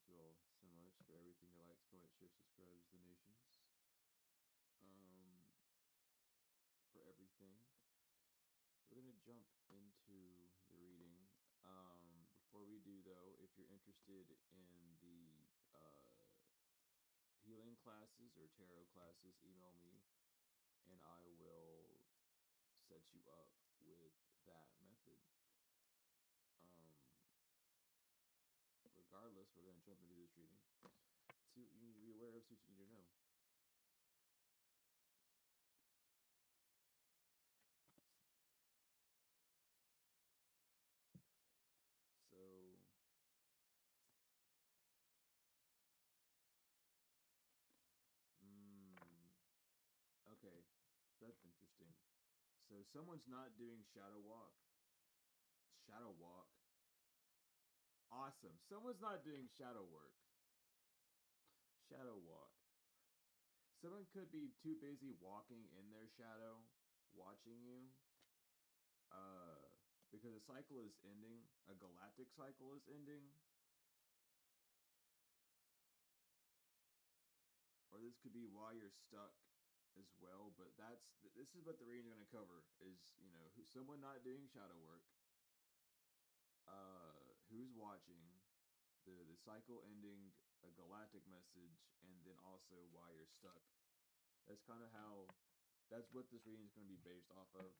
you all so much for everything that likes, comments, shares, subscribes, donations. For everything. We're gonna jump into the reading. Before we do, though, if you're interested in the healing classes or tarot classes, email me and I will set you up with that method. Um, Regardless, we're gonna jump into this reading. See what you need to be aware of, see what you need to know. So, okay, that's interesting. So someone's not doing shadow walk. Shadow walk. Awesome. Someone's not doing shadow work. Shadow walk. Someone could be too busy walking in their shadow, watching you. Uh, because a cycle is ending. A galactic cycle is ending. Or this could be why you're stuck as well. But this is what the reading's going to cover. Is someone not doing shadow work. Who's watching, the cycle ending, a galactic message, and then also why you're stuck. That's kind of how. That's what this reading is going to be based off of,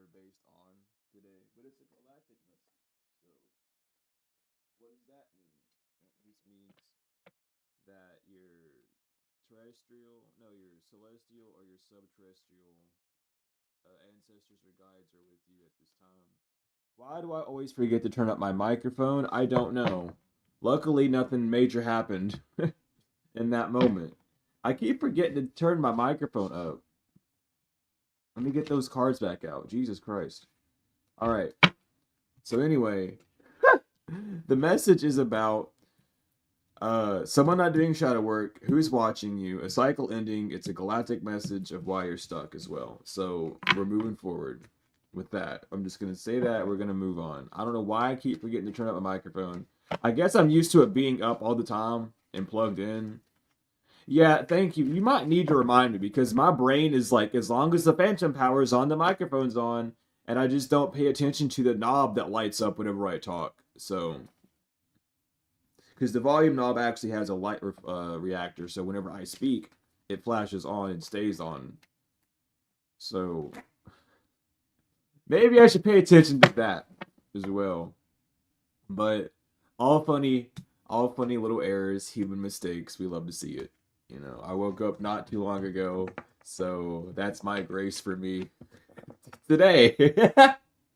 or based on today. But it's a galactic message. So, what does that mean? This means that your terrestrial, no, your celestial or your subterrestrial ancestors or guides are with you at this time. Why do I always forget to turn up my microphone? I don't know. Luckily, nothing major happened in that moment. I keep forgetting to turn my microphone up. Let me get those cards back out. Jesus Christ. All right. So anyway, the message is about someone not doing shadow work, who's watching you, a cycle ending. It's a galactic message of why you're stuck as well. So we're moving forward with that. I'm just going to say that. We're going to move on. I don't know why I keep forgetting to turn up my microphone. I guess I'm used to it being up all the time and plugged in. Yeah, thank you. You might need to remind me because my brain is like, as long as the phantom power is on, the microphone's on, and I just don't pay attention to the knob that lights up whenever I talk. So, because the volume knob actually has a light reactor, so whenever I speak, it flashes on and stays on. So, maybe I should pay attention to that as well. But all funny, all funny little errors, human mistakes. We love to see it. I woke up not too long ago, so that's my grace for me today.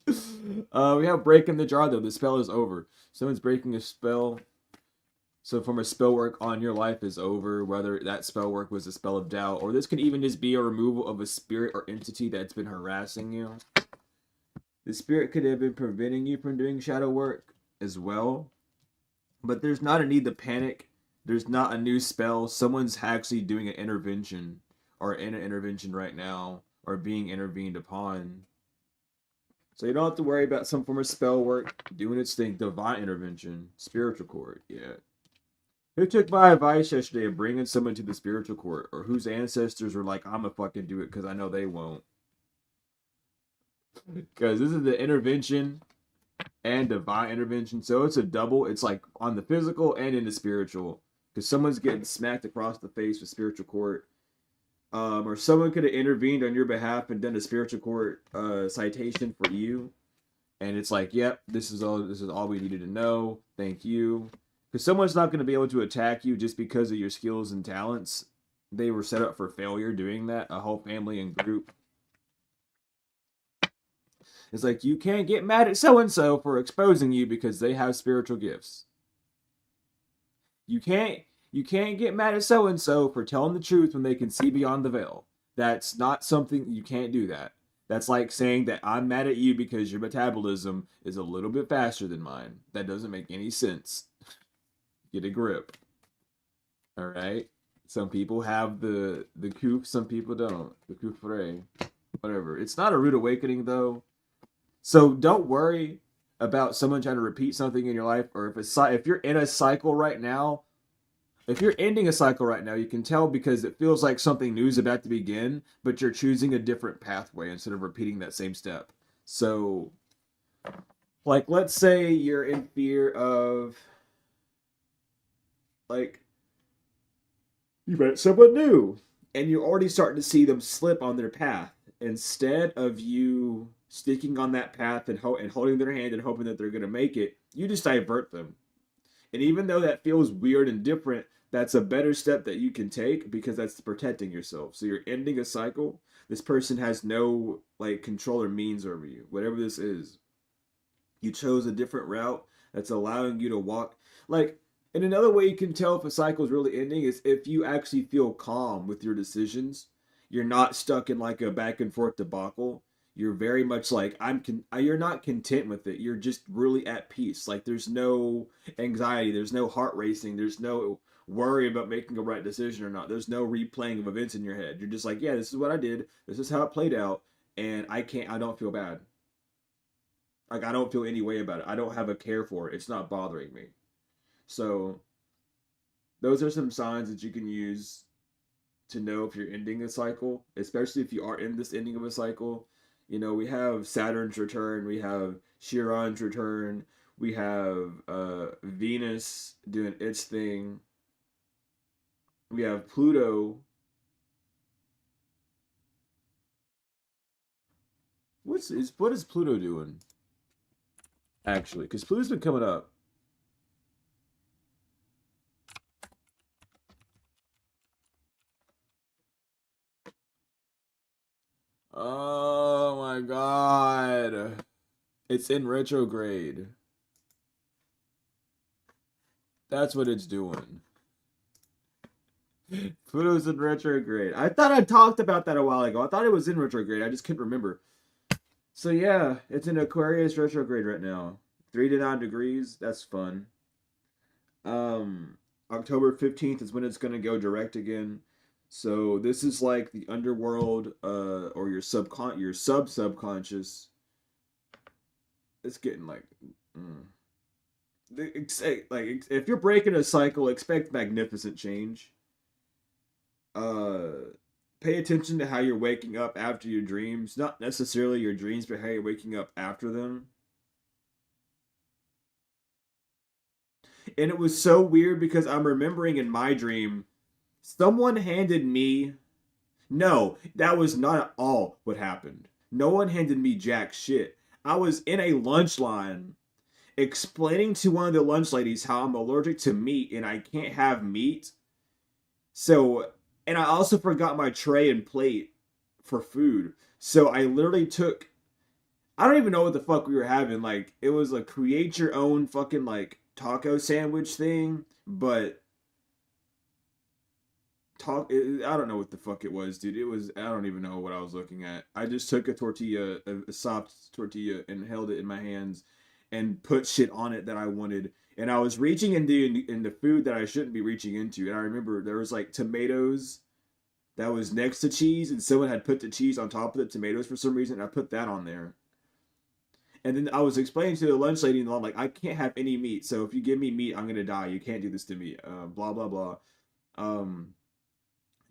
We have breaking the jar though. The spell is over. Someone's breaking a spell. So from a spell work on your life is over, whether that spell work was a spell of doubt, or this could even just be a removal of a spirit or entity that's been harassing you. The spirit could have been preventing you from doing shadow work as well. But there's not a need to panic. There's not a new spell. Someone's actually doing an intervention or in an intervention right now or being intervened upon. So you don't have to worry about some form of spell work doing its thing. Divine intervention, spiritual court, yeah. Who took my advice yesterday of bringing someone to the spiritual court, or whose ancestors were like, I'm gonna fucking do it because I know they won't. Because this is the intervention and divine intervention, so it's a double. It's like on the physical and in the spiritual. Because someone's getting smacked across the face with spiritual court, or someone could have intervened on your behalf and done a spiritual court citation for you, and it's like, yep, this is all we needed to know. Thank you. Because someone's not going to be able to attack you just because of your skills and talents. They were set up for failure doing that. A whole family and group. It's like, you can't get mad at so and so for exposing you because they have spiritual gifts. You can't get mad at so and so for telling the truth when they can see beyond the veil. That's not something, you can't do that. That's like saying that I'm mad at you because your metabolism is a little bit faster than mine. That doesn't make any sense. Get a grip. All right? Some people have the coup, some people don't. The coup frere. Whatever. It's not a rude awakening though. So don't worry. about someone trying to repeat something in your life, or if you're in a cycle right now, if you're ending a cycle right now, you can tell because it feels like something new is about to begin, but you're choosing a different pathway instead of repeating that same step. So, like, let's say you're in fear of, like, you met someone new and you're already starting to see them slip on their path. Instead of you sticking on that path and holding their hand and hoping that they're going to make it, you just divert them. And even though that feels weird and different, that's a better step that you can take because that's protecting yourself. So you're ending a cycle. This person has no like control or means over you, whatever this is. You chose a different route that's allowing you to walk. Like, and another way you can tell if a cycle is really ending is if you actually feel calm with your decisions. You're not stuck in like a back and forth debacle. You're very much like you're not content with it. You're just really at peace. Like there's no anxiety, there's no heart racing, there's no worry about making a right decision or not. There's no replaying of events in your head. You're just like, yeah, this is what I did. This is how it played out, and I don't feel bad. Like I don't feel any way about it. I don't have a care for it. It's not bothering me. So those are some signs that you can use to know if you're ending a cycle, especially if you are in this ending of a cycle. You know, we have Saturn's return, we have Chiron's return, we have Venus doing its thing, we have Pluto. What is Pluto doing actually? Because Pluto's been coming up. Oh my god. It's in retrograde. That's what it's doing. Pluto's in retrograde. I thought I talked about that a while ago. I thought it was in retrograde. I just couldn't remember. So yeah, it's in Aquarius retrograde right now. 3 to 9 degrees. That's fun. October 15th is when it's gonna go direct again. So this is like the underworld, or your subconscious. It's getting like, mm. Like if you're breaking a cycle, expect magnificent change. Uh, Pay attention to how you're waking up after your dreams. Not necessarily your dreams, but how you're waking up after them. And it was so weird because I'm remembering in my dream, someone handed me. No, that was not at all what happened. No one handed me jack shit. I was in a lunch line explaining to one of the lunch ladies how I'm allergic to meat and I can't have meat. So, and I also forgot my tray and plate for food. So I literally took, I don't even know what the fuck we were having. Like, it was a create your own fucking like taco sandwich thing, but I don't know what the fuck it was, dude. It was, I don't even know what I was looking at. I just took a tortilla, a soft tortilla, and held it in my hands and put shit on it that I wanted. And I was reaching into food that I shouldn't be reaching into. And I remember there was like tomatoes that was next to cheese, and someone had put the cheese on top of the tomatoes for some reason. And I put that on there. And then I was explaining to the lunch lady, and I'm like, I can't have any meat. So if you give me meat, I'm gonna die. You can't do this to me. Blah blah blah. Um,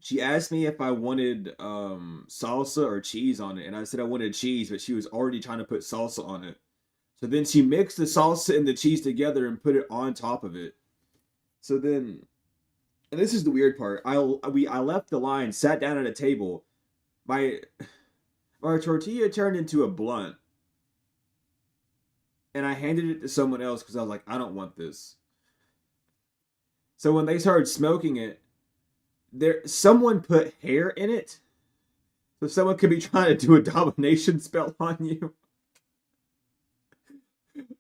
she asked me if I wanted salsa or cheese on it, and I said I wanted cheese, but she was already trying to put salsa on it. So then she mixed the salsa and the cheese together and put it on top of it. So then, and this is the weird part. I left the line, sat down at a table. My our tortilla turned into a blunt, and I handed it to someone else because I was like, I don't want this. So when they started smoking it, someone put hair in it, so someone could be trying to do a domination spell on you.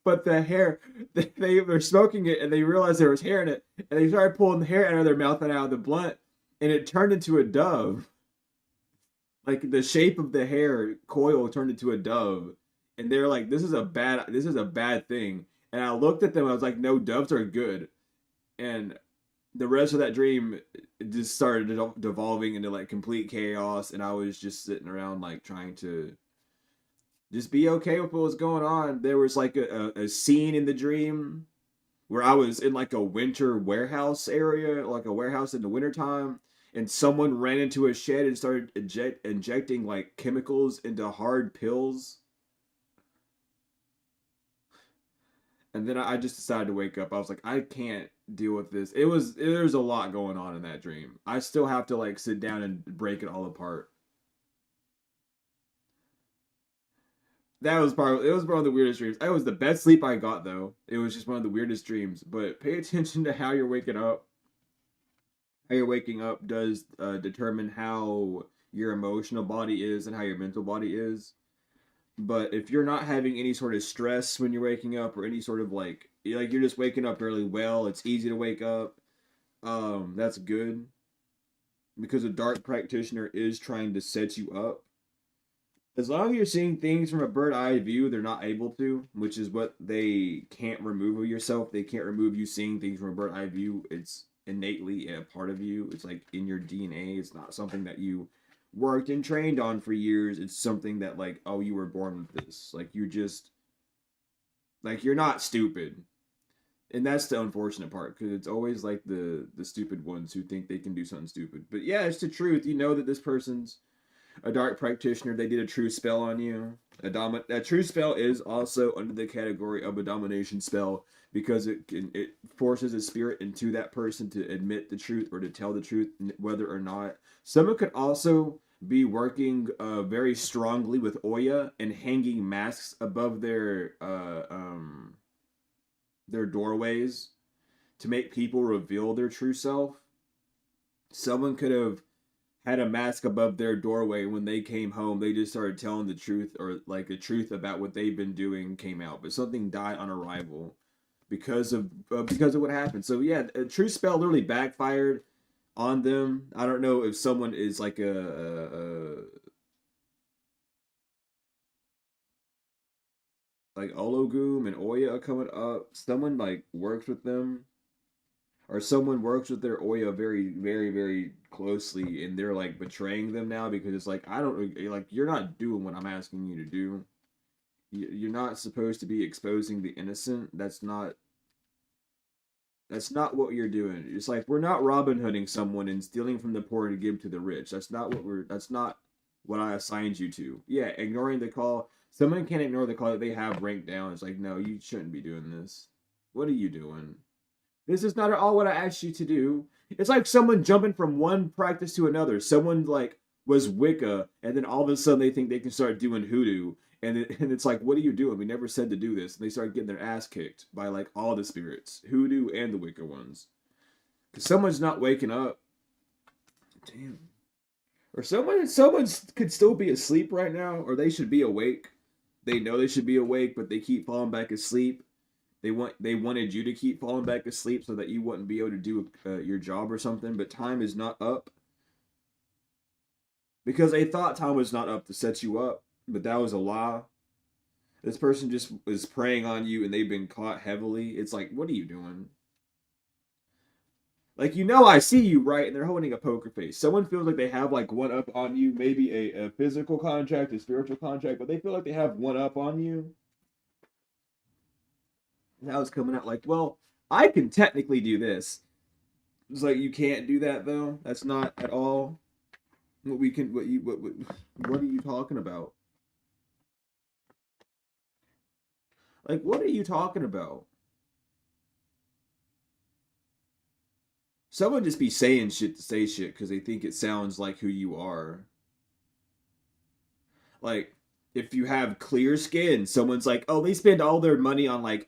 But the hair, they were smoking it and they realized there was hair in it, and they started pulling the hair out of their mouth and out of the blunt, and it turned into a dove. Like the shape of the hair coil turned into a dove, and they're like, this is a bad thing." And I looked at them, I was like, "No, doves are good." And the rest of that dream just started devolving into like complete chaos, and I was just sitting around like trying to Just be okay with what was going on. There was like a scene in the dream where I was in like a winter warehouse area, like a warehouse in the wintertime, and someone ran into a shed and started injecting like chemicals into hard pills. And then I just decided to wake up. I was like, I can't deal with this. There's a lot going on in that dream. I still have to like sit down and break it all apart. It was one of the weirdest dreams. It was the best sleep I got though. It was just one of the weirdest dreams. But pay attention to how you're waking up. How you're waking up does determine how your emotional body is and how your mental body is. But if you're not having any sort of stress when you're waking up or any sort of like you're just waking up really well, it's easy to wake up. That's good because a dark practitioner is trying to set you up. As long as you're seeing things from a bird eye view, they're not able to, which is what they can't remove of yourself. They can't remove you seeing things from a bird eye view. It's innately a part of you. It's like in your DNA. It's not something that you worked and trained on for years. It's something that like, oh, you were born with this. Like you're just like you're not stupid. And that's the unfortunate part because it's always like the stupid ones who think they can do something stupid. But yeah, it's the truth. You know that this person's a dark practitioner. They did a true spell on you. A true spell is also under the category of a domination spell because it forces a spirit into that person to admit the truth or to tell the truth, whether or not. Someone could also be working very strongly with Oya and hanging masks above their doorways to make people reveal their true self. Someone could have had a mask above their doorway. When they came home, they just started telling the truth, or like the truth about what they've been doing came out, but something died on arrival because of what happened. So yeah, a true spell literally backfired on them. I don't know if someone is like like Ologoom and Oya are coming up. Someone like works with them, or someone works with their Oya very, very, very closely, and they're like betraying them now because it's like I don't like you're not doing what I'm asking you to do. You're not supposed to be exposing the innocent. That's not what you're doing. It's like we're not Robin Hooding someone and stealing from the poor to give to the rich. That's not what I assigned you to. Yeah, ignoring the call. Someone can't ignore the call that they have ranked down. It's like, no, you shouldn't be doing this. What are you doing? This is not at all what I asked you to do. It's like someone jumping from one practice to another. Someone like was Wicca, and then all of a sudden they think they can start doing hoodoo, and it's like, what are you doing? We never said to do this. And they start getting their ass kicked by like all the spirits, hoodoo and the Wicca ones, because someone's not waking up. Damn. Or someone could still be asleep right now, or they should be awake. They know they should be awake, but they keep falling back asleep. They wanted you to keep falling back asleep so that you wouldn't be able to do your job or something. But time is not up because they thought time was not up to set you up, but that was a lie. This person just is preying on you, and they've been caught heavily. It's like, what are you doing? Like, I see you, right? And they're holding a poker face. Someone feels like they have like one up on you, maybe a physical contract, a spiritual contract, but they feel like they have one up on you. Now it's coming out like, well, I can technically do this. It's like you can't do that though. That's not at all what we can. What are you talking about? Like, what are you talking about? Someone just be saying shit to say shit because they think it sounds like who you are. Like, if you have clear skin, someone's like, oh, they spend all their money on like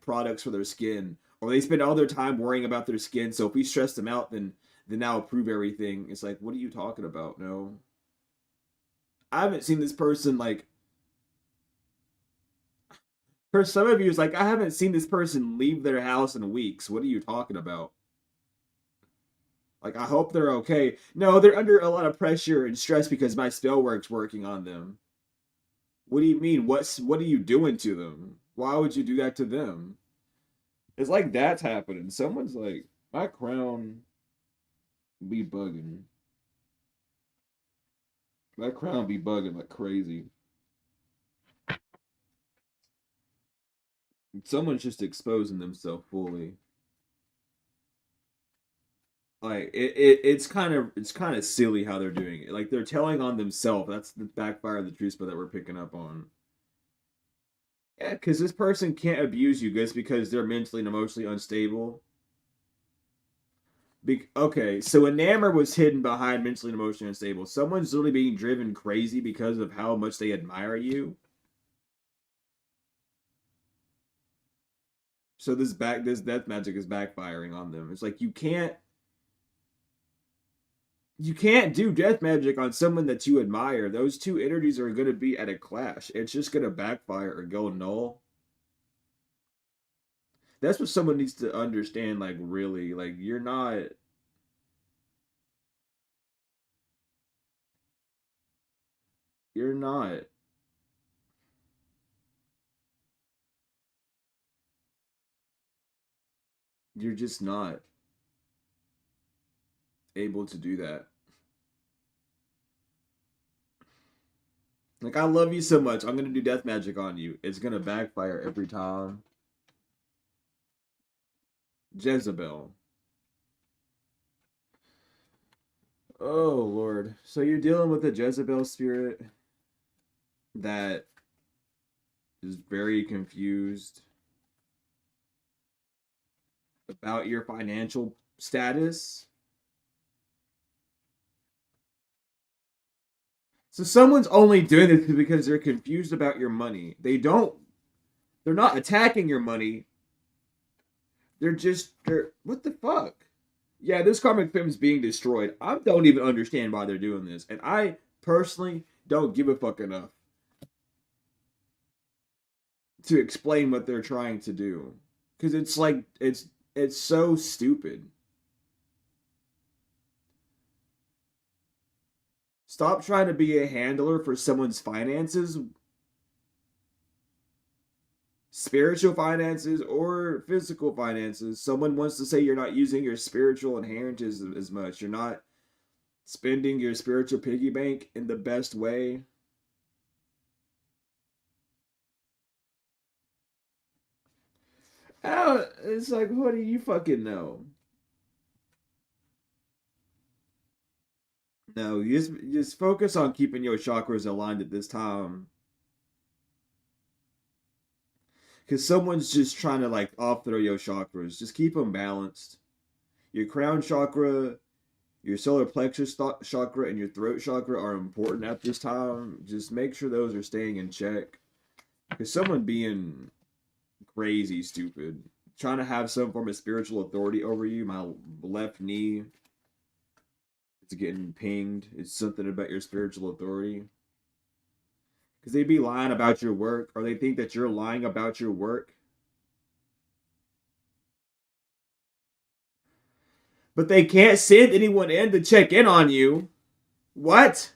products for their skin, or they spend all their time worrying about their skin. So if we stress them out, then that'll prove everything. It's like, what are you talking about? No, I haven't seen this person like. For some of you, it's like I haven't seen this person leave their house in weeks. What are you talking about? Like, I hope they're okay. No, they're under a lot of pressure and stress because my spell work's working on them. What do you mean? What are you doing to them? Why would you do that to them? It's like that's happening. Someone's like, my crown be bugging. My crown be bugging like crazy. Someone's just exposing themselves fully. Like it's kind of silly how they're doing it. Like they're telling on themselves. That's the backfire of the truth spell that we're picking up on. Yeah, because this person can't abuse you just because they're mentally and emotionally unstable. Okay, so Enamor was hidden behind mentally and emotionally unstable. Someone's literally being driven crazy because of how much they admire you. So this death magic is backfiring on them. It's like you can't do death magic on someone that you admire. Those two energies are going to be at a clash. It's just going to backfire or go null. That's what someone needs to understand. Like really, like you're not, you're just not able to do that. Like I love you so much. I'm going to do death magic on you. It's going to backfire every time. Jezebel. Oh Lord. So you're dealing with a Jezebel spirit that is very confused about your financial status. So someone's only doing this because they're confused about your money. They're not attacking your money. They're what the fuck? Yeah, this karmic film is being destroyed. I don't even understand why they're doing this. And I personally don't give a fuck enough to explain what they're trying to do. Cuz it's like it's so stupid. Stop trying to be a handler for someone's finances, spiritual finances or physical finances. Someone wants to say you're not using your spiritual inheritance as much. You're not spending your spiritual piggy bank in the best way. Oh, it's like, what do you fucking know? No, you just focus on keeping your chakras aligned at this time. Because someone's just trying to like off throw your chakras. Just keep them balanced. Your crown chakra, your solar plexus chakra, and your throat chakra are important at this time. Just make sure those are staying in check. Because someone being crazy stupid, trying to have some form of spiritual authority over you. My left knee is getting pinged. It's something about your spiritual authority. Because they'd be lying about your work, or they think that you're lying about your work. But they can't send anyone in to check in on you. What?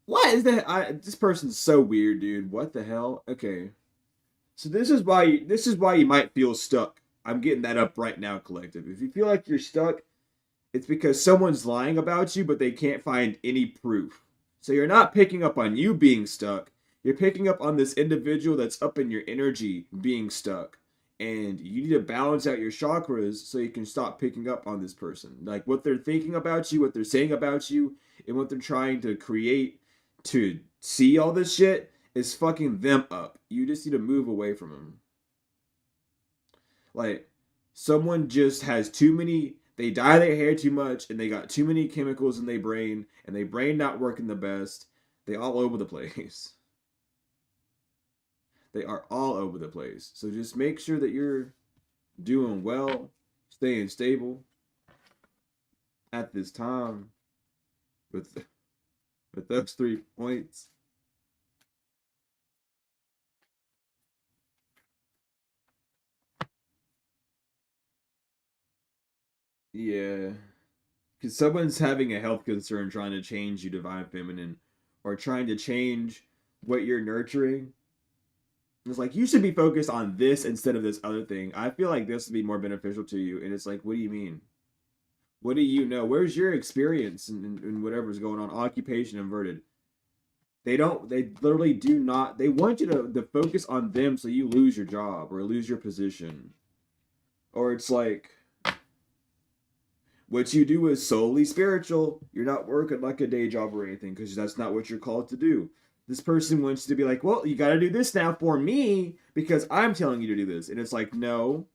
What is that? This person's so weird, dude. What the hell? Okay, so this is why you might feel stuck. I'm getting that up right now, collective. If you feel like you're stuck, it's because someone's lying about you, but they can't find any proof. So you're not picking up on you being stuck. You're picking up on this individual that's up in your energy being stuck. And you need to balance out your chakras so you can stop picking up on this person. Like what they're thinking about you, what they're saying about you, and what they're trying to create to see all this shit is fucking them up. You just need to move away from them. Like someone just has too many, they dye their hair too much and they got too many chemicals in their brain and their brain not working the best. They all over the place. They are all over the place. So just make sure that you're doing well, staying stable at this time with with those 3 points. Yeah. Because someone's having a health concern trying to change you, divine feminine, or trying to change what you're nurturing. It's like you should be focused on this instead of this other thing. I feel like this would be more beneficial to you. And it's like, what do you mean? What do you know? Where's your experience and whatever's going on? Occupation inverted. They don't. They literally do not. They want you to focus on them so you lose your job or lose your position. Or it's like what you do is solely spiritual. You're not working like a day job or anything because that's not what you're called to do. This person wants to be like, well, you got to do this now for me because I'm telling you to do this. And it's like, no,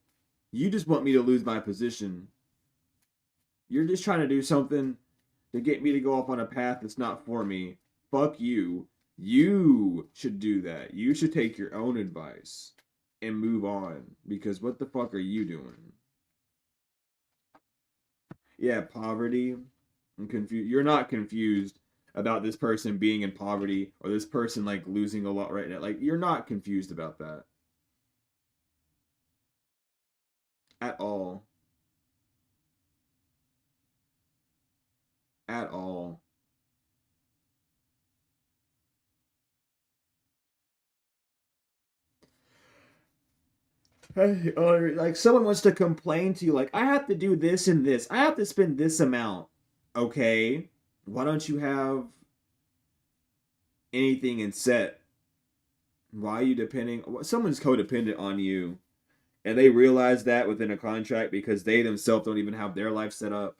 you just want me to lose my position. You're just trying to do something to get me to go off on a path that's not for me. Fuck you. You should do that. You should take your own advice and move on because what the fuck are you doing? Yeah, poverty. I'm confused. You're not confused about this person being in poverty or this person like losing a lot right now. Like you're not confused about that at all. At all. Or like someone wants to complain to you like I have to do this and this. I have to spend this amount. Okay. Why don't you have anything in set? Why are you depending? Someone's codependent on you, and they realize that within a contract because they themselves don't even have their life set up.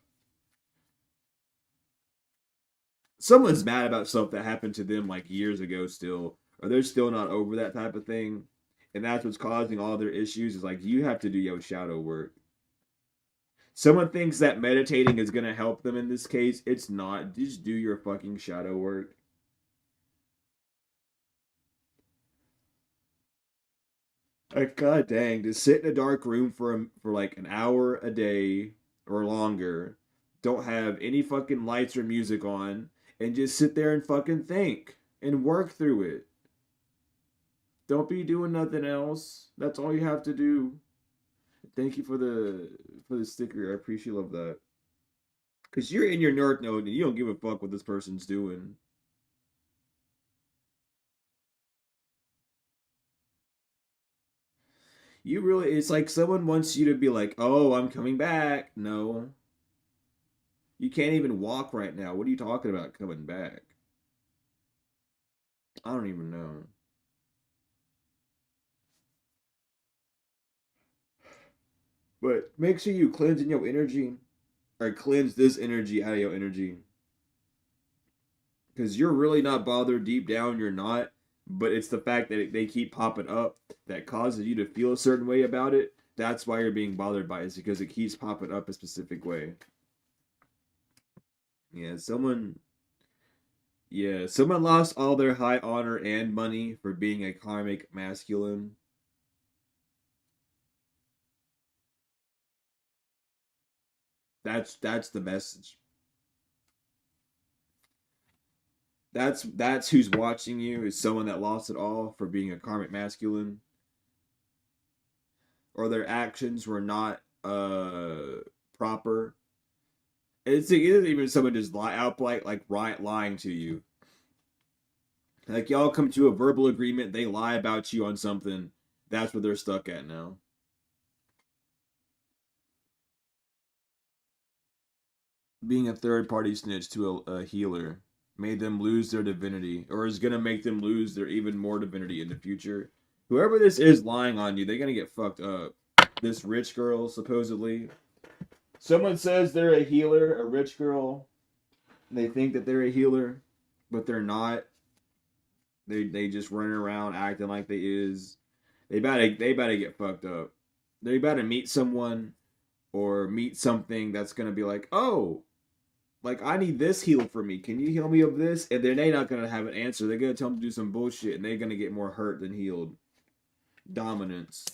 Someone's mad about stuff that happened to them like years ago still, or they're still not over that type of thing, and that's what's causing all their issues. Is like you have to do your shadow work. Someone thinks that meditating is gonna help them in this case. It's not. Just do your fucking shadow work. Like, god dang, to sit in a dark room for like an hour a day or longer, don't have any fucking lights or music on, and just sit there and fucking think and work through it. Don't be doing nothing else. That's all you have to do. Thank you for the sticker. I appreciate love that. Cause you're in your nerd node and you don't give a fuck what this person's doing. You really, it's like someone wants you to be like, oh, I'm coming back. No, you can't even walk right now. What are you talking about coming back? I don't even know. But make sure you cleanse in your energy or cleanse this energy out of your energy. Because you're really not bothered deep down, you're not. But it's the fact that they keep popping up that causes you to feel a certain way about it. That's why you're being bothered by it, is because it keeps popping up a specific way. Yeah, someone lost all their high honor and money for being a karmic masculine. That's the message. That's who's watching you is someone that lost it all for being a karmic masculine, or their actions were not proper. It isn't even someone just lie out like right lying to you. Like y'all come to a verbal agreement, they lie about you on something. That's what they're stuck at now. Being a third party snitch to a healer made them lose their divinity, or is gonna make them lose their even more divinity in the future. Whoever this is lying on you, they're gonna get fucked up. This rich girl, supposedly. Someone says they're a healer, a rich girl. They think that they're a healer, but they're not. They just running around acting like they is. They better get fucked up. They better meet someone or meet something that's gonna be like, oh, like I need this healed for me. Can you heal me of this? And then they're not gonna have an answer. They're gonna tell them to do some bullshit, and they're gonna get more hurt than healed. Dominance,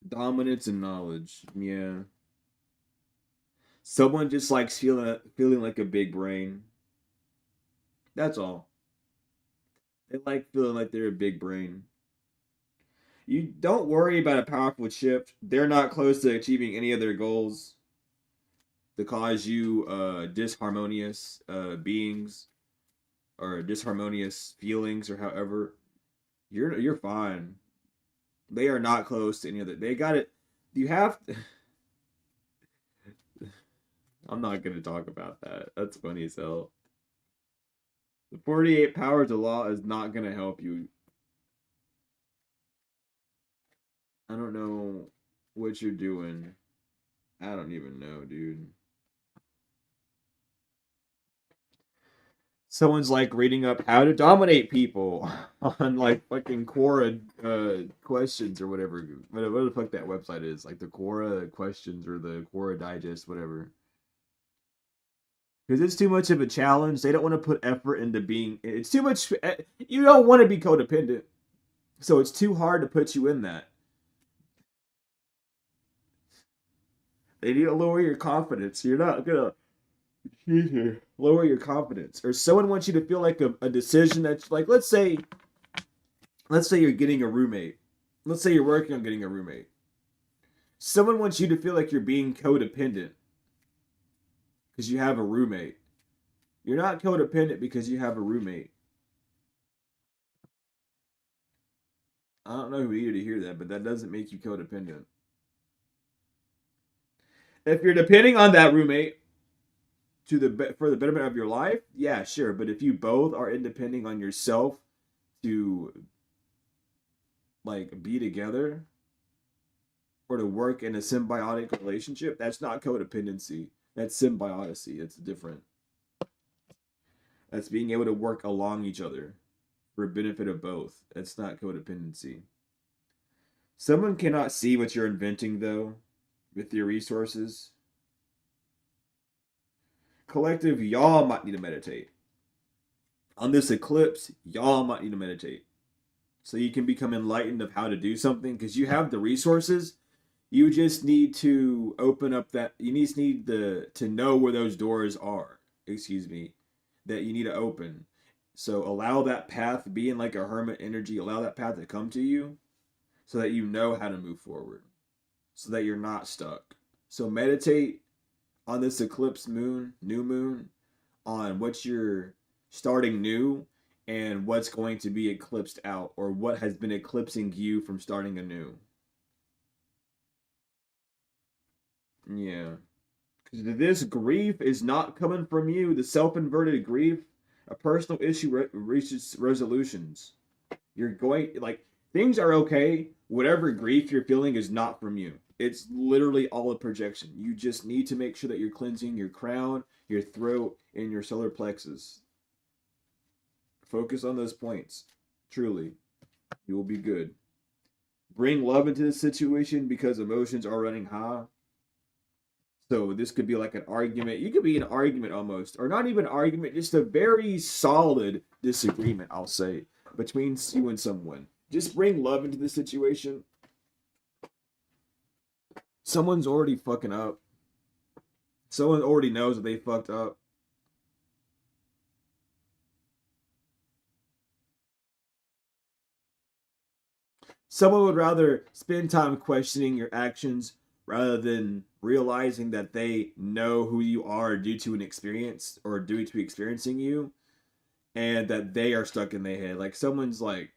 dominance, and knowledge. Yeah, someone just likes feeling like a big brain. That's all. They like feeling like they're a big brain. You don't worry about a powerful shift. They're not close to achieving any of their goals to cause you disharmonious beings or disharmonious feelings or however. You're fine. They are not close to any of it. They got it. You have. I'm not gonna talk about that. That's funny as hell. The 48 powers of law is not gonna help you. I don't know what you're doing. I don't even know, dude. Someone's like reading up how to dominate people on like fucking Quora questions or whatever. What the fuck that website is? Like the Quora questions or the Quora digest, whatever. Because it's too much of a challenge. They don't want to put effort into being. It's too much. You don't want to be codependent, so it's too hard to put you in that. They need to lower your confidence. You're not gonna lower your confidence, or someone wants you to feel like a decision that's like, let's say you're getting a roommate. Let's say you're working on getting a roommate. Someone wants you to feel like you're being codependent because you have a roommate. You're not codependent because you have a roommate. I don't know who needed to hear that, but that doesn't make you codependent. If you're depending on that roommate for the betterment of your life, yeah, sure. But if you both are independent on yourself to like be together or to work in a symbiotic relationship, that's not codependency. That's symbioticy. It's different. That's being able to work along each other for benefit of both. That's not codependency. Someone cannot see what you're inventing though with your resources. Collective, y'all might need to meditate. On this eclipse, y'all might need to meditate. So you can become enlightened of how to do something because you have the resources. You just need to open up that you just need to know where those doors are. Excuse me. That you need to open. So allow that path, being like a hermit energy, allow that path to come to you so that you know how to move forward. So that you're not stuck. So meditate on this eclipse moon, new moon, on what you're starting new and what's going to be eclipsed out or what has been eclipsing you from starting anew. Yeah. Because this grief is not coming from you. The self inverted grief, a personal issue reaches resolutions. You're going, like, things are okay. Whatever grief you're feeling is not from you. It's literally all a projection. You just need to make sure that you're cleansing your crown, your throat, and your solar plexus. Focus on those points. Truly, you will be good. Bring love into the situation because emotions are running high. So this could be like an argument. You could be an argument almost, or not even an argument, just a very solid disagreement, I'll say, between you and someone. Just bring love into the situation. Someone's already fucking up. Someone already knows that they fucked up. Someone would rather spend time questioning your actions rather than realizing that they know who you are due to an experience or due to experiencing you and that they are stuck in their head. Like someone's like,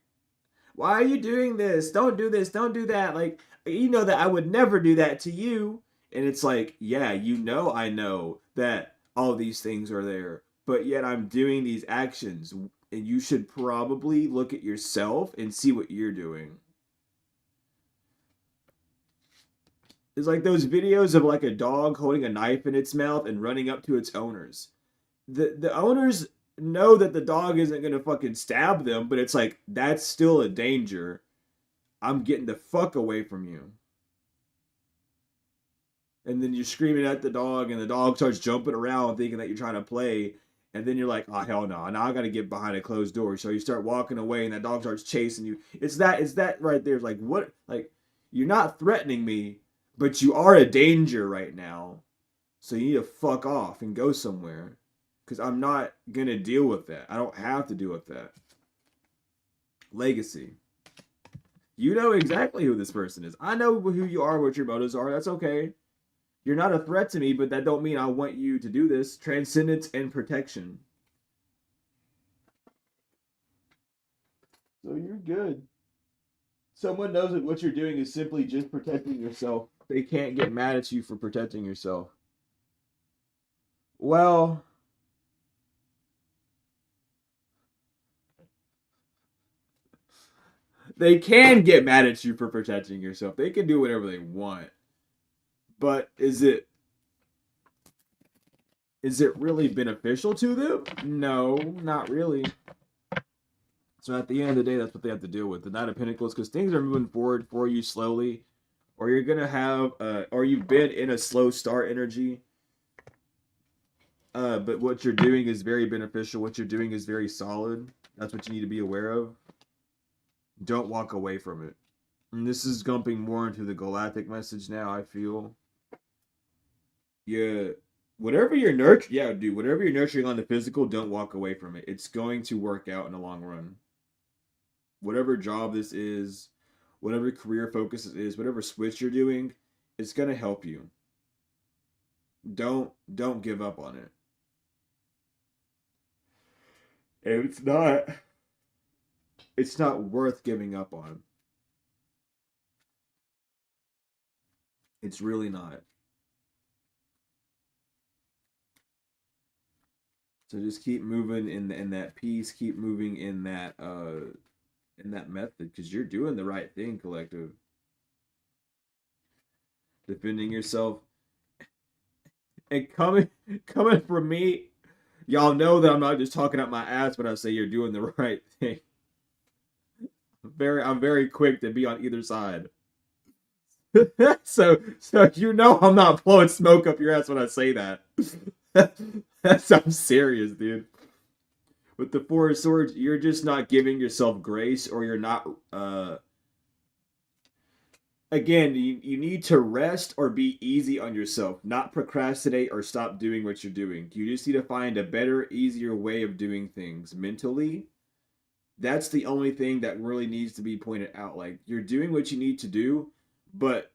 why are you doing this? Don't do this. Don't do that. Like, you know that I would never do that to you. And it's like, yeah, I know that all these things are there, but yet I'm doing these actions. And you should probably look at yourself and see what you're doing. It's like those videos of like a dog holding a knife in its mouth and running up to its owners. The owners know that the dog isn't gonna fucking stab them, but it's like that's still a danger. I'm getting the fuck away from you. And then you're screaming at the dog, and the dog starts jumping around thinking that you're trying to play. And then you're like, oh hell no, now I gotta get behind a closed door. So you start walking away, and that dog starts chasing you. It's that right there. It's like what? Like you're not threatening me, but you are a danger right now. So you need to fuck off and go somewhere. Because I'm not going to deal with that. I don't have to deal with that. Legacy. You know exactly who this person is. I know who you are, what your motives are. That's okay. You're not a threat to me, but that don't mean I want you to do this. Transcendence and protection. So you're good. Someone knows that what you're doing is simply just protecting yourself. They can't get mad at you for protecting yourself. Well, they can get mad at you for protecting yourself. They can do whatever they want. But is it really beneficial to them? No, not really. So at the end of the day, that's what they have to deal with. The Knight of Pentacles, because things are moving forward for you slowly, or you're gonna have, or you've been in a slow start energy. But what you're doing is very beneficial. What you're doing is very solid. That's what you need to be aware of. Don't walk away from it. And this is jumping more into the galactic message now, I feel. Yeah. Whatever you're nurturing, yeah, dude, whatever you're nurturing on the physical, don't walk away from it. It's going to work out in the long run. Whatever job this is, whatever career focus it is, whatever switch you're doing, it's going to help you. Don't give up on it. It's not worth giving up on. It's really not. So just keep moving in that peace, keep moving in that method because you're doing the right thing, collective. Defending yourself and coming from me, y'all know that I'm not just talking out my ass when I say you're doing the right thing. I'm very quick to be on either side. so you know I'm not blowing smoke up your ass when I say that. I'm serious, dude. With the Four of Swords, you're just not giving yourself grace, or you're not. Again, you need to rest or be easy on yourself, not procrastinate or stop doing what you're doing. You just need to find a better, easier way of doing things mentally. That's the only thing that really needs to be pointed out. Like, you're doing what you need to do, but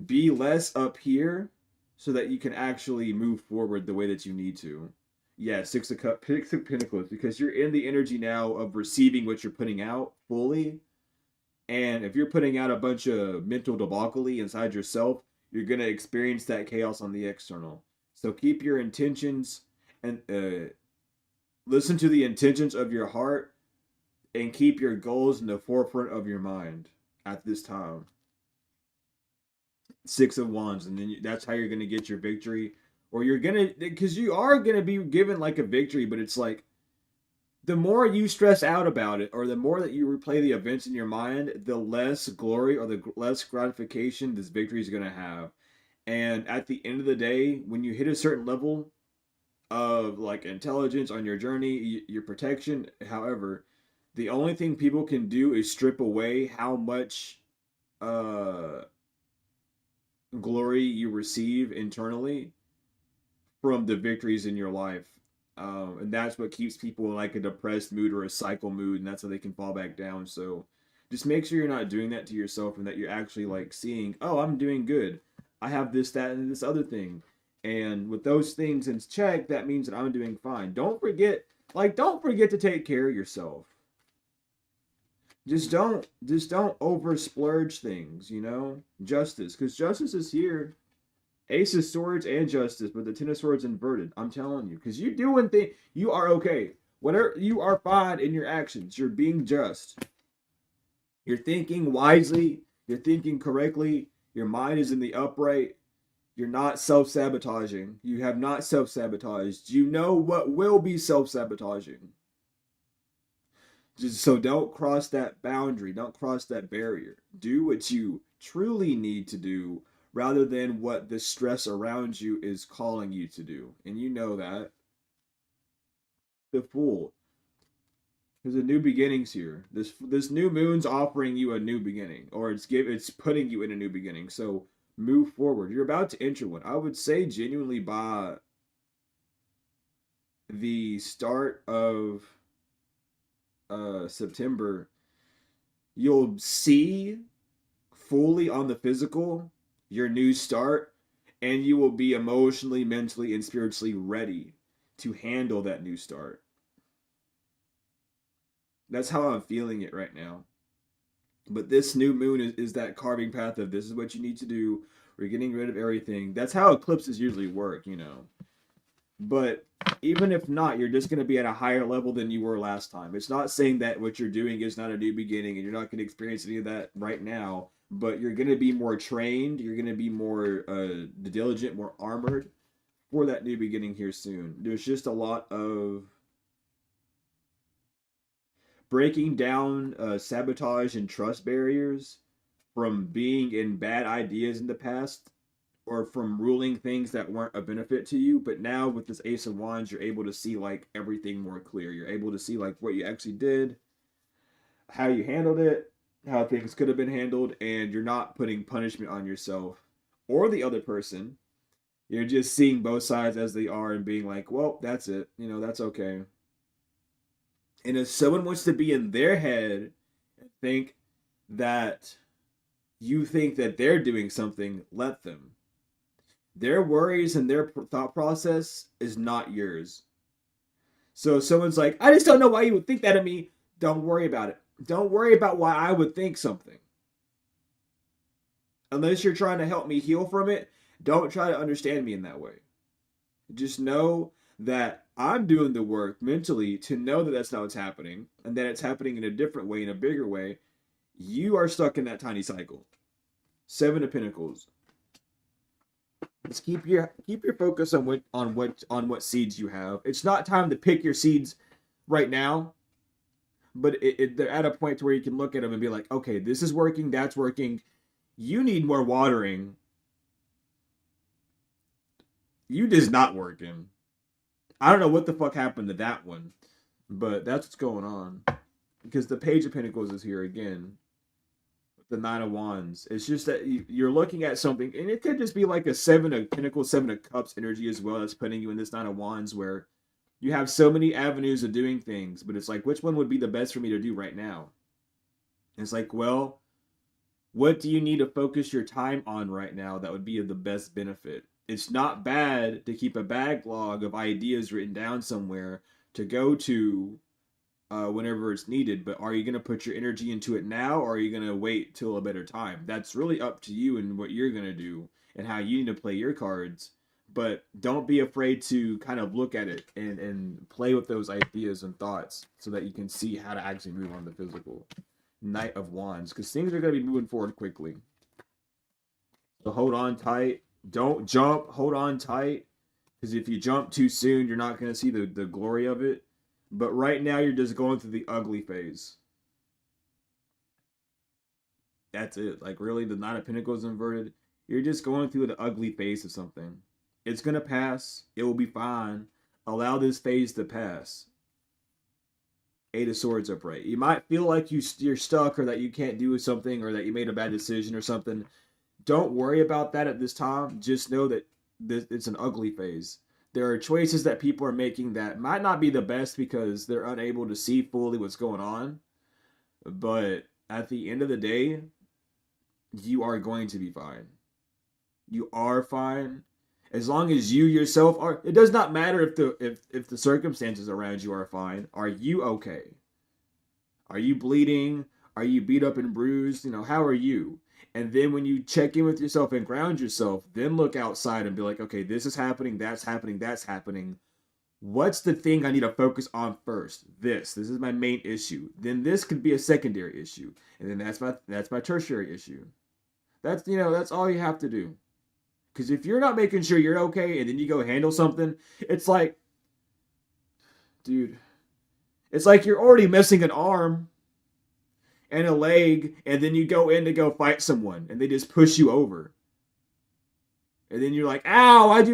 be less up here so that you can actually move forward the way that you need to. Yeah, Six of Pentacles, because you're in the energy now of receiving what you're putting out fully. And if you're putting out a bunch of mental debacle inside yourself, you're going to experience that chaos on the external. So keep your intentions and listen to the intentions of your heart and keep your goals in the forefront of your mind at this time. Six of Wands, and then that's how you're going to get your victory. Or you're going to, because you are going to be given like a victory, but it's like, the more you stress out about it, or the more that you replay the events in your mind, the less glory or the less gratification this victory is going to have. And at the end of the day, when you hit a certain level of like intelligence on your journey, your protection, however, the only thing people can do is strip away how much uh, glory you receive internally from the victories in your life. And that's what keeps people in like a depressed mood or a cycle mood, and that's how they can fall back down. So just make sure you're not doing that to yourself, and that you're actually like seeing, oh, I'm doing good. I have this, that, and this other thing. And with those things in check, that means that I'm doing fine. Don't forget to take care of yourself. Just don't over splurge things, Justice, because justice is here. Ace of Swords and Justice, but the Ten of Swords inverted. I'm telling you, because you doing things, you are okay. Whatever, you are fine in your actions. You're being just. You're thinking wisely. You're thinking correctly. Your mind is in the upright. You're not self-sabotaging. You have not self-sabotaged. You know what will be self-sabotaging. Just so don't cross that boundary. Don't cross that barrier. Do what you truly need to do rather than what the stress around you is calling you to do. And you know that. The Fool. There's a new beginnings here. This new moon's offering you a new beginning, or it's putting you in a new beginning. So move forward. You're about to enter one. I would say genuinely by the start of September, you'll see fully on the physical your new start, and you will be emotionally, mentally, and spiritually ready to handle that new start. That's how I'm feeling it right now. But this new moon is that carving path of, this is what you need to do. We're getting rid of everything. That's how eclipses usually work. But even if not, you're just going to be at a higher level than you were last time. It's not saying that what you're doing is not a new beginning and you're not going to experience any of that right now, but you're going to be more trained, you're going to be more diligent, more armored for that new beginning here soon. There's just a lot of breaking down sabotage and trust barriers from being in bad ideas in the past or from ruling things that weren't a benefit to you. But now with this Ace of Wands, you're able to see like everything more clear. You're able to see like what you actually did, how you handled it, how things could have been handled, and you're not putting punishment on yourself or the other person. You're just seeing both sides as they are and being like, well, that's it. You know, that's okay. And if someone wants to be in their head and think that you think that they're doing something, let them. Their worries and their thought process is not yours. So if someone's like, I just don't know why you would think that of me, don't worry about it. Don't worry about why I would think something. Unless you're trying to help me heal from it, don't try to understand me in that way. Just know that I'm doing the work mentally to know that that's not what's happening and that it's happening in a different way, in a bigger way. You are stuck in that tiny cycle. Seven of Pentacles. Just keep your focus on what seeds you have. It's not time to pick your seeds right now, but they're at a point to where you can look at them and be like, okay, this is working, that's working. You need more watering. You just not working. I don't know what the fuck happened to that one, but that's what's going on. Because the Page of Pentacles is here again. The Nine of Wands. It's just that you're looking at something, and it could just be like a Seven of Pentacles, Seven of Cups energy as well that's putting you in this Nine of Wands where you have so many avenues of doing things, but it's like, which one would be the best for me to do right now? And it's like, well, what do you need to focus your time on right now that would be of the best benefit? It's not bad to keep a backlog of ideas written down somewhere to go to whenever it's needed, but are you going to put your energy into it now or are you going to wait till a better time? That's really up to you and what you're going to do and how you need to play your cards. But don't be afraid to kind of look at it and play with those ideas and thoughts so that you can see how to actually move on the physical. Knight of Wands, because things are going to be moving forward quickly. So hold on tight. Don't jump. Hold on tight. Because if you jump too soon, you're not going to see the glory of it. But right now, you're just going through the ugly phase. That's it. Like, really, the Nine of Pentacles inverted. You're just going through the ugly phase of something. It's going to pass. It will be fine. Allow this phase to pass. Eight of Swords upright. You might feel like you're stuck or that you can't do something or that you made a bad decision or something. Don't worry about that at this time. Just know that it's an ugly phase. There are choices that people are making that might not be the best because they're unable to see fully what's going on. But at the end of the day, you are going to be fine. You are fine. As long as you yourself are, it does not matter if the circumstances around you are fine. Are you okay? Are you bleeding? Are you beat up and bruised? You know, how are you? And then when you check in with yourself and ground yourself, then look outside and be like, okay, this is happening, that's happening, that's happening. What's the thing I need to focus on first? This is my main issue. Then this could be a secondary issue. And then that's my tertiary issue. That's all you have to do. Because if you're not making sure you're okay and then you go handle something, it's like, dude, it's like you're already missing an arm and a leg, and then you go in to go fight someone, and they just push you over. And then you're like, ow, why'd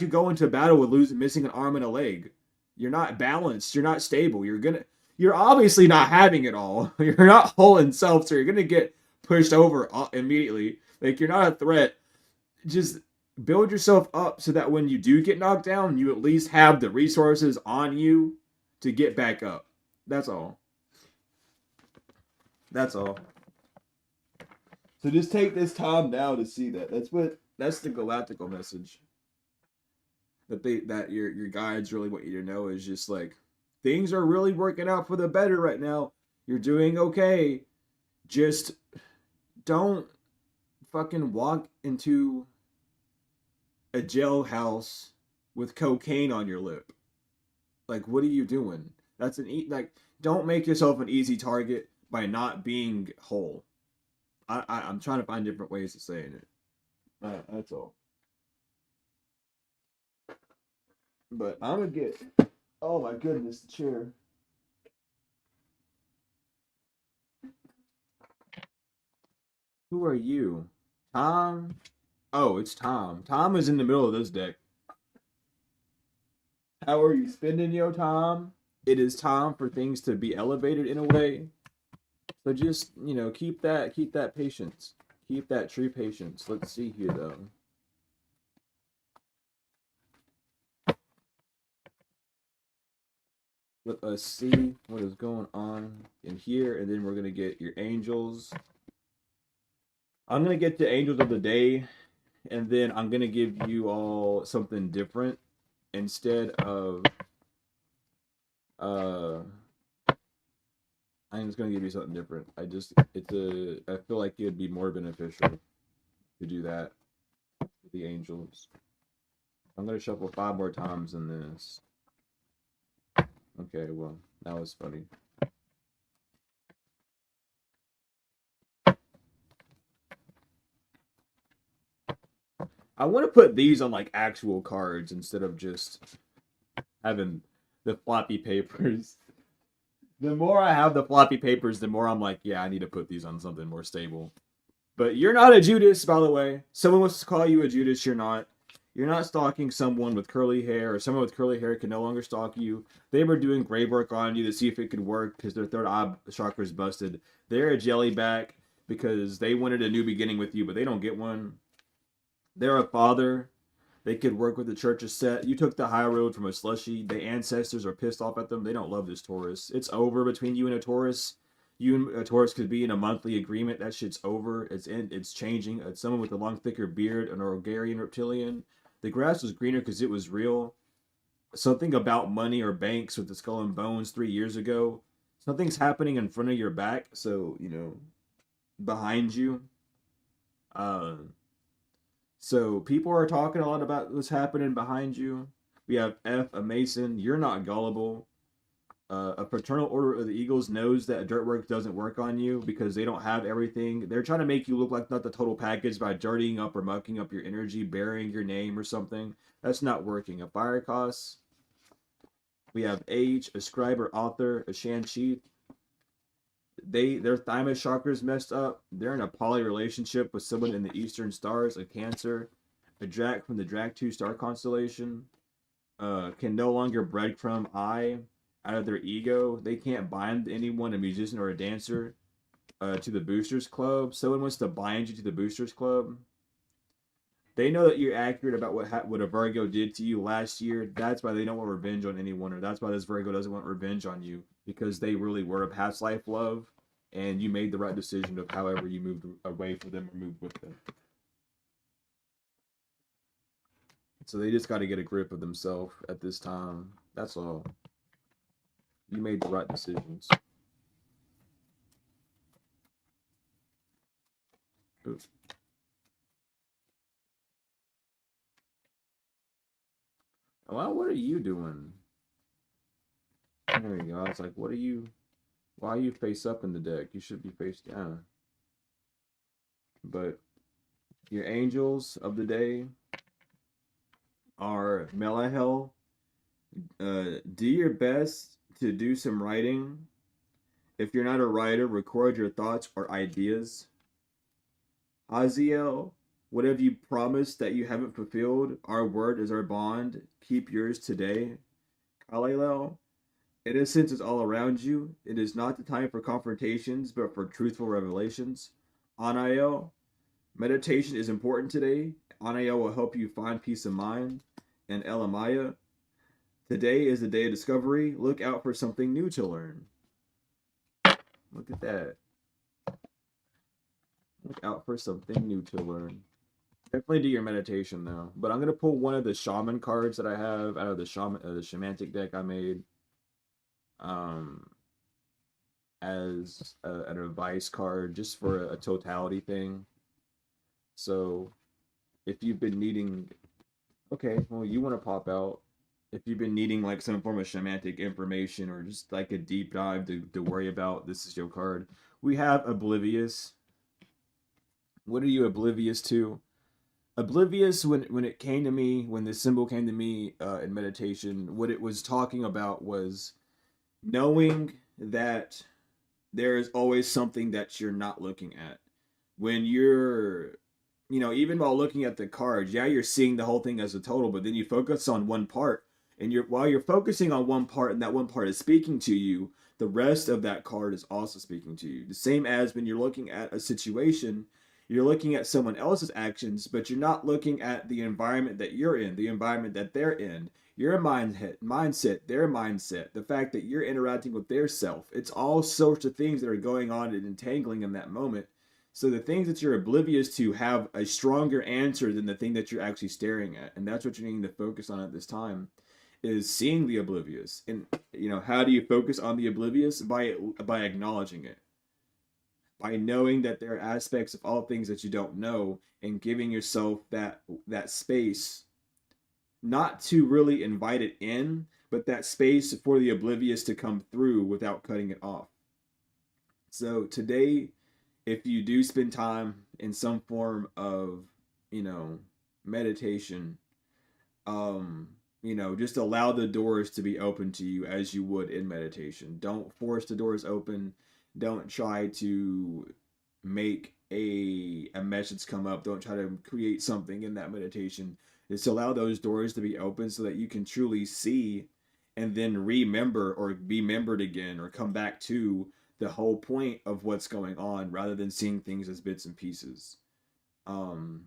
you go into battle with missing an arm and a leg? You're not balanced, you're not stable, you're obviously not having it all. You're not whole in self, so you're gonna get pushed over immediately. Like, you're not a threat. Just build yourself up so that when you do get knocked down, you at least have the resources on you to get back up. That's all. That's all. So just take this time now to see that. That's the galactical message. That your guides really want you to know is just like, things are really working out for the better right now. You're doing okay. Just don't fucking walk into a jailhouse with cocaine on your lip. Like, what are you doing? That's like, don't make yourself an easy target by not being whole. I'm trying to find different ways of saying it. That's all. But I'm gonna get. Oh my goodness, the chair. Who are you? Tom? Oh, it's Tom. Tom is in the middle of this deck. How are you spending, yo, Tom? It is time for things to be elevated in a way. So just, keep that patience. Keep that true patience. Let's see here though. Let us see what is going on in here, and then we're gonna get your angels. I'm gonna get the angels of the day, and then I'm gonna give you all something different instead of I'm just gonna give you something different. I feel like it'd be more beneficial to do that with the angels. I'm gonna shuffle 5 more times in this. Okay, well, that was funny. I want to put these on like actual cards instead of just having the floppy papers. The more I have the floppy papers, the more I'm like, yeah, I need to put these on something more stable. But you're not a Judas, by the way. Someone wants to call you a Judas, you're not. You're not stalking someone with curly hair, or someone with curly hair can no longer stalk you. They were doing grave work on you to see if it could work because their third eye chakra is busted. They're a jellyback because they wanted a new beginning with you, but they don't get one. They're a father. They could work with the church's set. You took the high road from a slushy. The ancestors are pissed off at them. They don't love this Taurus. It's over between you and a Taurus. You and a Taurus could be in a monthly agreement. That shit's over. It's changing. It's someone with a long, thicker beard, an Orgarian reptilian. The grass was greener because it was real. Something about money or banks with the skull and bones 3 years ago. Something's happening in front of your back. So, behind you. Uh, so people are talking a lot about what's happening behind you. We have F, a Mason. You're not gullible. A fraternal order of the Eagles knows that dirt work doesn't work on you because they don't have everything. They're trying to make you look like not the total package by dirtying up or mucking up your energy, burying your name or something. That's not working. A fire cost. We have Age, a scribe or author, a Shan-Chi. Their thymus chakra is messed up. They're in a poly relationship with someone in the Eastern Stars, a Cancer, a Drac from the Drac 2 star constellation. Can no longer breadcrumb out of their ego. They can't bind anyone, a musician or a dancer, to the Boosters Club. Someone wants to bind you to the Boosters Club. They know that you're accurate about what a Virgo did to you last year. That's why they don't want revenge on anyone, or that's why this Virgo doesn't want revenge on you, because they really were a past life love, and you made the right decision of however you moved away from them or moved with them. So they just got to get a grip of themselves at this time. That's all. You made the right decisions. Oops. Well, what are you doing? There you go. It's like, what are you? Why are you face up in the deck? You should be face down. But your angels of the day are Malachi. Do your best to do some writing. If you're not a writer, record your thoughts or ideas. Haziel, what have you promised that you haven't fulfilled? Our word is our bond. Keep yours today. Kalilel, innocence is all around you. It is not the time for confrontations, but for truthful revelations. Anael, meditation is important today. Anael will help you find peace of mind. And Elamaya, today is the day of discovery. Look out for something new to learn. Look at that. Look out for something new to learn. Definitely do your meditation though. But I'm gonna pull one of the shaman cards that I have out of the shamanic deck I made. As an advice card just for a totality thing. So if you've been needing Okay, well, you want to pop out if you've been needing like some form of shamanic information or just like a deep dive to worry about. This is your card. We have Oblivious. What are you oblivious to? Oblivious, when it came to me, when this symbol came to me in meditation, what it was talking about was knowing that there is always something that you're not looking at. When you're, even while looking at the cards, yeah, you're seeing the whole thing as a total, but then you focus on one part, and while you're focusing on one part, and that one part is speaking to you, the rest of that card is also speaking to you. The same as when you're looking at a situation, you're looking at someone else's actions, but you're not looking at the environment that you're in, the environment that they're in, your mindset, their mindset, the fact that you're interacting with their self. It's all sorts of things that are going on and entangling in that moment. So the things that you're oblivious to have a stronger answer than the thing that you're actually staring at. And that's what you're needing to focus on at this time, is seeing the oblivious. And how do you focus on the oblivious? By acknowledging it. By knowing that there are aspects of all things that you don't know and giving yourself that space, not to really invite it in, but that space for the oblivious to come through without cutting it off. So today, if you do spend time in some form of, you know, meditation, just allow the doors to be open to you as you would in meditation. Don't force the doors open. Don't try to make a message come up. Don't try to create something in that meditation. Just allow those doors to be open so that you can truly see and then remember or be remembered again or come back to the whole point of what's going on rather than seeing things as bits and pieces. Um,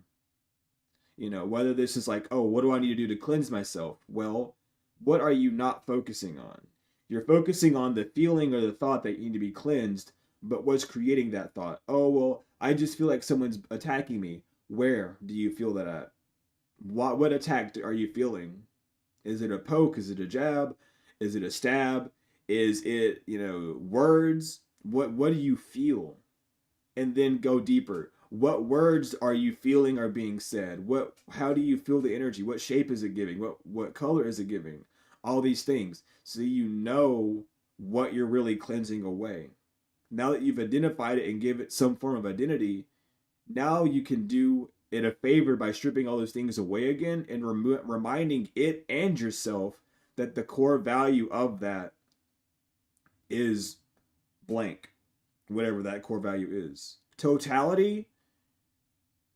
whether this is like, oh, what do I need to do to cleanse myself? Well, what are you not focusing on? You're focusing on the feeling or the thought that you need to be cleansed, but what's creating that thought? Oh, well, I just feel like someone's attacking me. Where do you feel that at? What attack are you feeling? Is it a poke? Is it a jab? Is it a stab? Is it, words? What do you feel? And then go deeper. What words are you feeling are being said? How do you feel the energy? What shape is it giving? What color is it giving? All these things. So you know what you're really cleansing away. Now that you've identified it and give it some form of identity, now you can do it a favor by stripping all those things away again and reminding it and yourself that the core value of that is blank, whatever that core value is. Totality,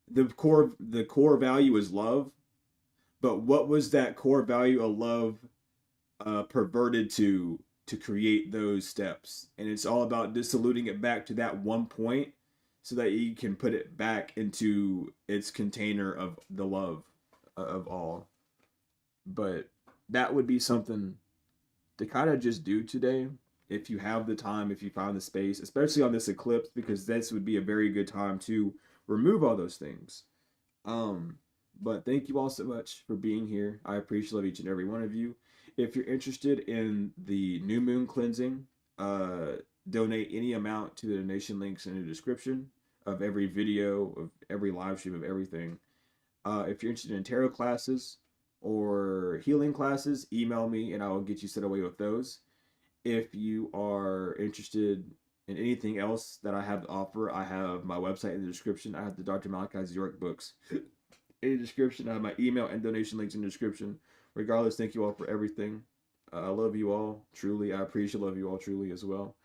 the core value is love, but what was that core value of love perverted to create those steps? And it's all about dissoluting it back to that one point so that you can put it back into its container of the love of all. But that would be something to kind of just do today if you have the time, if you find the space, especially on this eclipse, because this would be a very good time to remove all those things. Um, but thank you all so much for being here. I appreciate each and every one of you. If you're interested in the new moon cleansing, uh, donate any amount to the donation links in the description of every video, of every live stream, of everything. If you're interested in tarot classes or healing classes, email me and I will get you set away with those. If you are interested in anything else that I have to offer, I have my website in the description. I have the Dr. Malachi's York books in the description. I have my email and donation links in the description. Regardless, thank you all for everything. I love you all truly. I appreciate love you all truly as well.